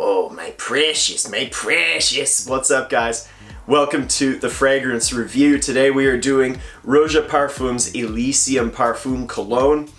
Oh, my precious, my precious. What's up, guys? Welcome to the fragrance review. Today we are doing Roja Parfums Elysium Parfum Cologne.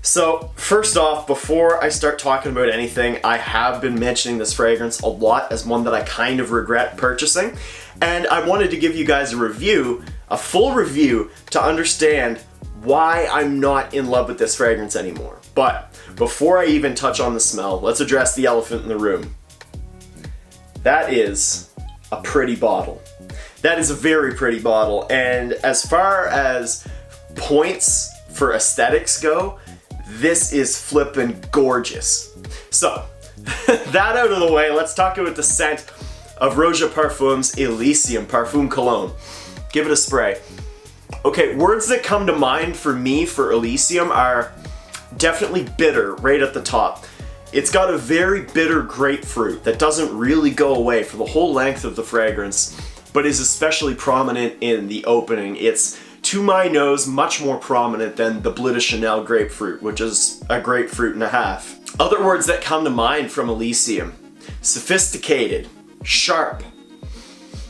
So, first off, before I start talking about anything, I have been mentioning this fragrance a lot as one that I kind of regret purchasing. And I wanted to give you guys a review, a full review, to understand why I'm not in love with this fragrance anymore. But before I even touch on the smell, let's address the elephant in the room. That is a pretty bottle. That is a very pretty bottle, and as far as points for aesthetics go, this is flippin' gorgeous. So, that out of the way, let's talk about the scent of Roja Parfums Elysium Parfum Cologne. Give it a spray. Okay, words that come to mind for me for Elysium are definitely bitter right at the top. It's got a very bitter grapefruit that doesn't really go away for the whole length of the fragrance, but is especially prominent in the opening. It's, to my nose, much more prominent than the Bleu de Chanel grapefruit, which is a grapefruit and a half. Other words that come to mind from Elysium: sophisticated, sharp,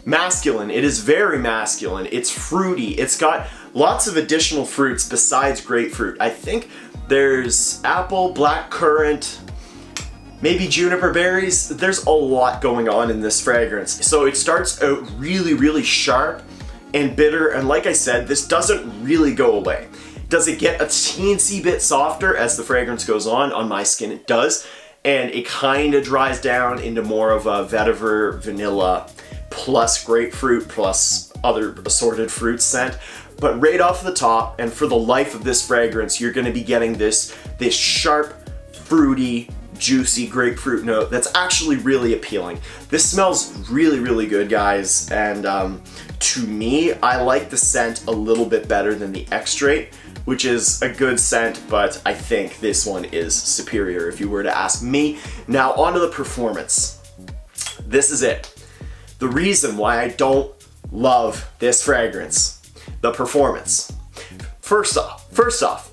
masculine. It is very masculine. It's fruity. It's got lots of additional fruits besides grapefruit. I think there's apple, blackcurrant, maybe juniper berries. There's a lot going on in this fragrance. So it starts out really, really sharp and bitter, and like I said, this doesn't really go away. Does it get a teensy bit softer as the fragrance goes on my skin? It does, and it kind of dries down into more of a vetiver, vanilla, plus grapefruit, plus other assorted fruit scent. But right off the top, and for the life of this fragrance, you're gonna be getting this sharp, fruity, juicy grapefruit note that's actually really appealing. This smells really, really good, guys, and to me, I like the scent a little bit better than the Extrait, which is a good scent, but I think this one is superior if you were to ask me. Now, onto the performance. This is it. The reason why I don't love this fragrance. The performance. First off,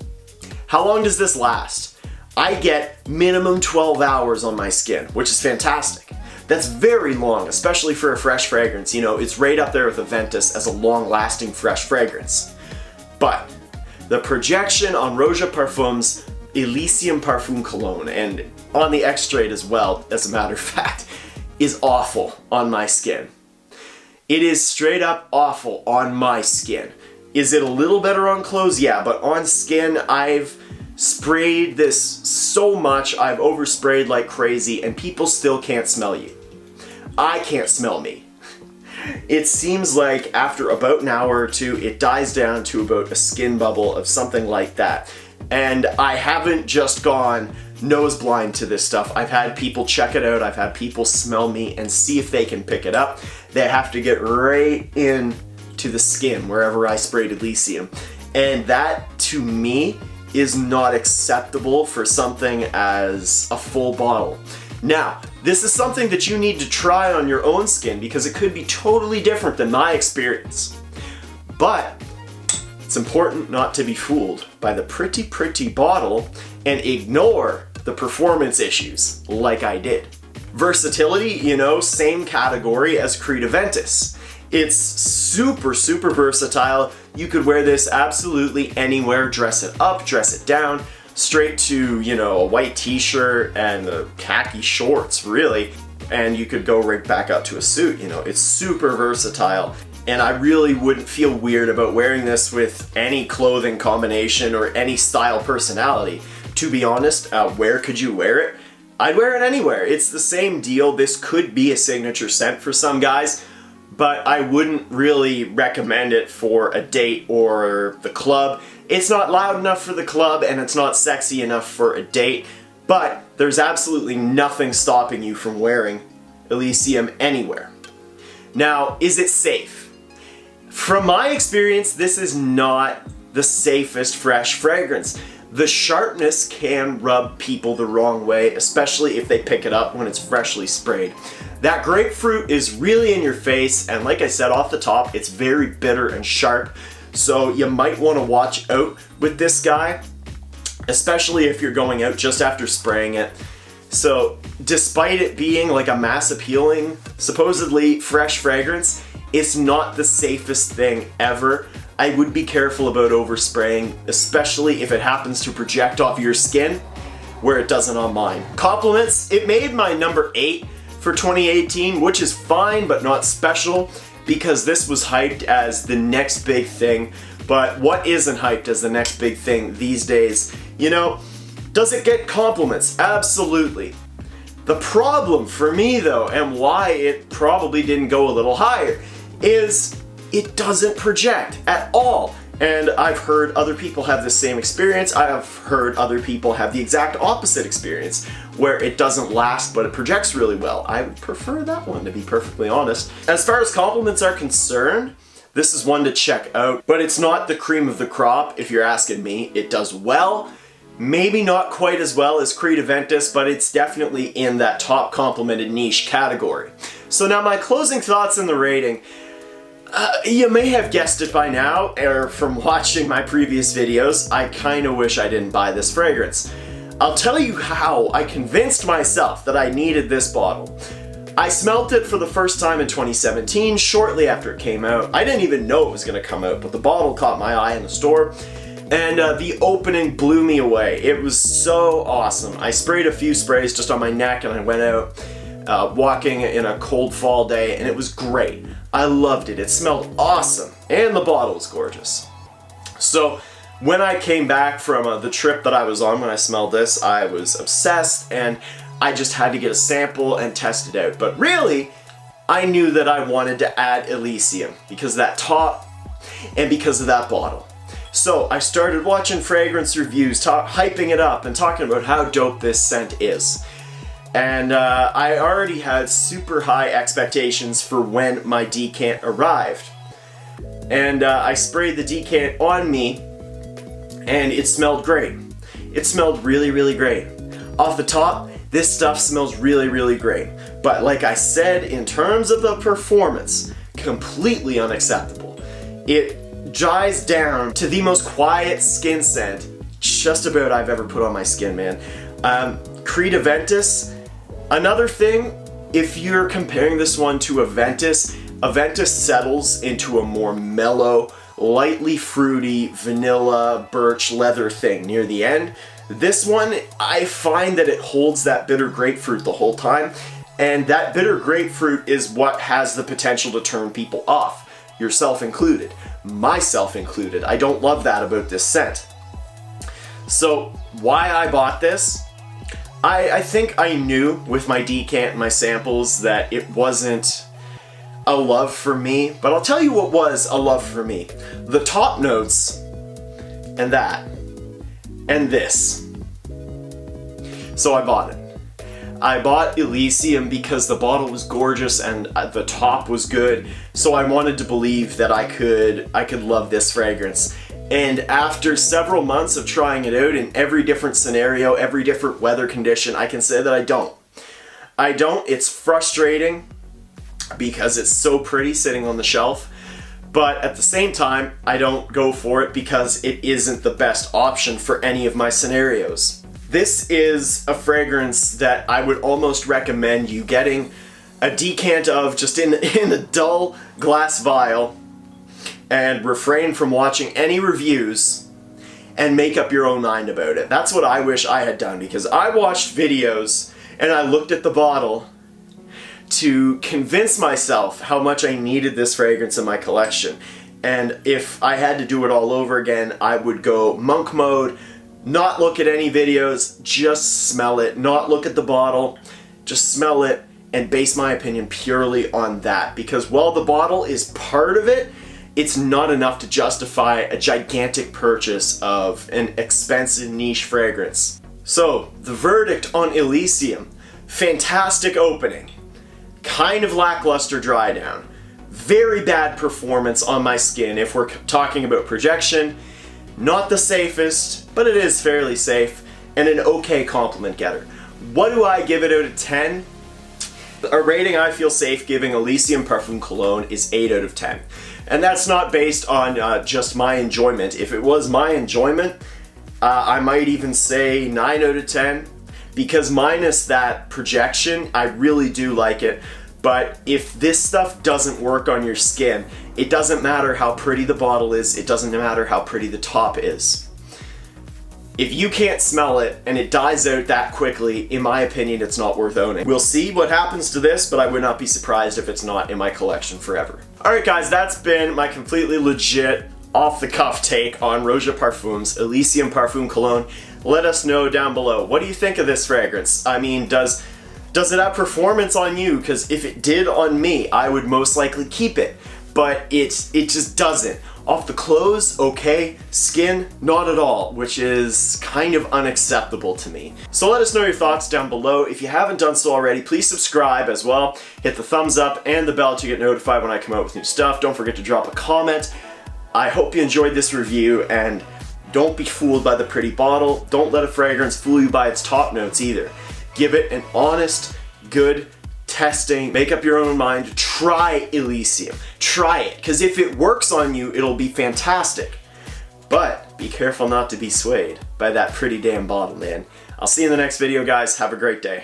how long does this last? I get minimum 12 hours on my skin, which is fantastic. That's very long, especially for a fresh fragrance. You know, it's right up there with Aventus as a long-lasting fresh fragrance. But the projection on Roja Parfums Elysium Parfum Cologne, and on the Extrait as well, as a matter of fact, is awful on my skin. It is straight up awful on my skin. Is it a little better on clothes? Yeah, but on skin, I've sprayed this so much, I've oversprayed like crazy, and people still can't smell you. I can't smell me. It seems like after about an hour or two, it dies down to about a skin bubble of something like that. And I haven't just gone nose blind to this stuff. I've had people check it out, I've had people smell me and see if they can pick it up. They have to get right in to the skin wherever I sprayed Elysium. And that, to me, is not acceptable for something as a full bottle. Now, this is something that you need to try on your own skin because it could be totally different than my experience. But it's important not to be fooled by the pretty, pretty bottle and ignore the performance issues like I did. Versatility, you know, same category as Creed Aventus. It's super, super versatile. You could wear this absolutely anywhere, dress it up, dress it down, straight to, you know, a white t-shirt and khaki shorts, really. And you could go right back up to a suit, you know. It's super versatile. And I really wouldn't feel weird about wearing this with any clothing combination or any style personality. To be honest, where could you wear it? I'd wear it anywhere. It's the same deal. This could be a signature scent for some guys, but I wouldn't really recommend it for a date or the club. It's not loud enough for the club and it's not sexy enough for a date, but there's absolutely nothing stopping you from wearing Elysium anywhere. Now, is it safe? From my experience, this is not the safest fresh fragrance. The sharpness can rub people the wrong way, especially if they pick it up when it's freshly sprayed. That grapefruit is really in your face, and like I said off the top, it's very bitter and sharp, so you might want to watch out with this guy, especially if you're going out just after spraying it. So despite it being like a mass appealing, supposedly fresh fragrance, it's not the safest thing ever. I would be careful about overspraying, especially if it happens to project off your skin where it doesn't on mine. Compliments, it made my number 8 for 2018, which is fine but not special because this was hyped as the next big thing. But what isn't hyped as the next big thing these days? You know, does it get compliments? Absolutely. The problem for me though, and why it probably didn't go a little higher, is it doesn't project at all. And I've heard other people have the same experience. I have heard other people have the exact opposite experience, where it doesn't last but it projects really well. I would prefer that one, to be perfectly honest. As far as compliments are concerned, this is one to check out, but it's not the cream of the crop if you're asking me. It does well, maybe not quite as well as Creed Aventus, but it's definitely in that top complimented niche category. So now my closing thoughts on the rating. You may have guessed it by now, or from watching my previous videos, I kinda wish I didn't buy this fragrance. I'll tell you how I convinced myself that I needed this bottle. I smelled it for the first time in 2017, shortly after it came out. I didn't even know it was gonna come out, but the bottle caught my eye in the store, and the opening blew me away. It was so awesome. I sprayed a few sprays just on my neck and I went out walking in a cold fall day, and it was great. I loved it. It smelled awesome, and the bottle was gorgeous. So when I came back from the trip that I was on when I smelled this, I was obsessed, and I just had to get a sample and test it out. But really, I knew that I wanted to add Elysium because of that top and because of that bottle. So I started watching fragrance reviews, hyping it up and talking about how dope this scent is. And I already had super high expectations for when my decant arrived. And I sprayed the decant on me, and it smelled great. It smelled really, really great. Off the top, this stuff smells really, really great. But like I said, in terms of the performance, completely unacceptable. It dries down to the most quiet skin scent just about I've ever put on my skin, man. Creed Aventus. Another thing, if you're comparing this one to Aventus, Aventus settles into a more mellow, lightly fruity, vanilla, birch, leather thing near the end. This one, I find that it holds that bitter grapefruit the whole time, and that bitter grapefruit is what has the potential to turn people off, yourself included, myself included. I don't love that about this scent. So, why I bought this? I think I knew with my decant and my samples that it wasn't a love for me, but I'll tell you what was a love for me. The top notes, and that, and this. So I bought it. I bought Elysium because the bottle was gorgeous and the top was good, so I wanted to believe that I could love this fragrance. And after several months of trying it out in every different scenario, every different weather condition, I can say that I don't. It's frustrating because it's so pretty sitting on the shelf, but at the same time, I don't go for it because it isn't the best option for any of my scenarios. This is a fragrance that I would almost recommend you getting a decant of just in a dull glass vial, and refrain from watching any reviews and make up your own mind about it. That's what I wish I had done, because I watched videos and I looked at the bottle to convince myself how much I needed this fragrance in my collection. And if I had to do it all over again, I would go monk mode, not look at any videos, just smell it, not look at the bottle, just smell it and base my opinion purely on that. Because while the bottle is part of it, it's not enough to justify a gigantic purchase of an expensive niche fragrance. So, the verdict on Elysium: fantastic opening, kind of lackluster dry down, very bad performance on my skin if we're talking about projection, not the safest, but it is fairly safe, and an okay compliment getter. What do I give it out of 10? A rating I feel safe giving Elysium Parfum Cologne is 8 out of 10. And that's not based on just my enjoyment. If it was my enjoyment, I might even say 9 out of 10. because minus that projection, I really do like it. But if this stuff doesn't work on your skin, it doesn't matter how pretty the bottle is, it doesn't matter how pretty the top is. If you can't smell it and it dies out that quickly, in my opinion, it's not worth owning. We'll see what happens to this, but I would not be surprised if it's not in my collection forever. Alright guys, that's been my completely legit, off-the-cuff take on Roja Parfums Elysium Parfum Cologne. Let us know down below. What do you think of this fragrance? I mean, does it have performance on you? Because if it did on me, I would most likely keep it. But it just doesn't. Off the clothes, okay. Skin, not at all, which is kind of unacceptable to me. So let us know your thoughts down below. If you haven't done so already, please subscribe as well. Hit the thumbs up and the bell to get notified when I come out with new stuff. Don't forget to drop a comment. I hope you enjoyed this review, and don't be fooled by the pretty bottle. Don't let a fragrance fool you by its top notes either. Give it an honest, good testing. Make up your own mind. Try Elysium. Try it, because if it works on you, it'll be fantastic. But be careful not to be swayed by that pretty damn bottle, man. I'll see you in the next video, guys. Have a great day.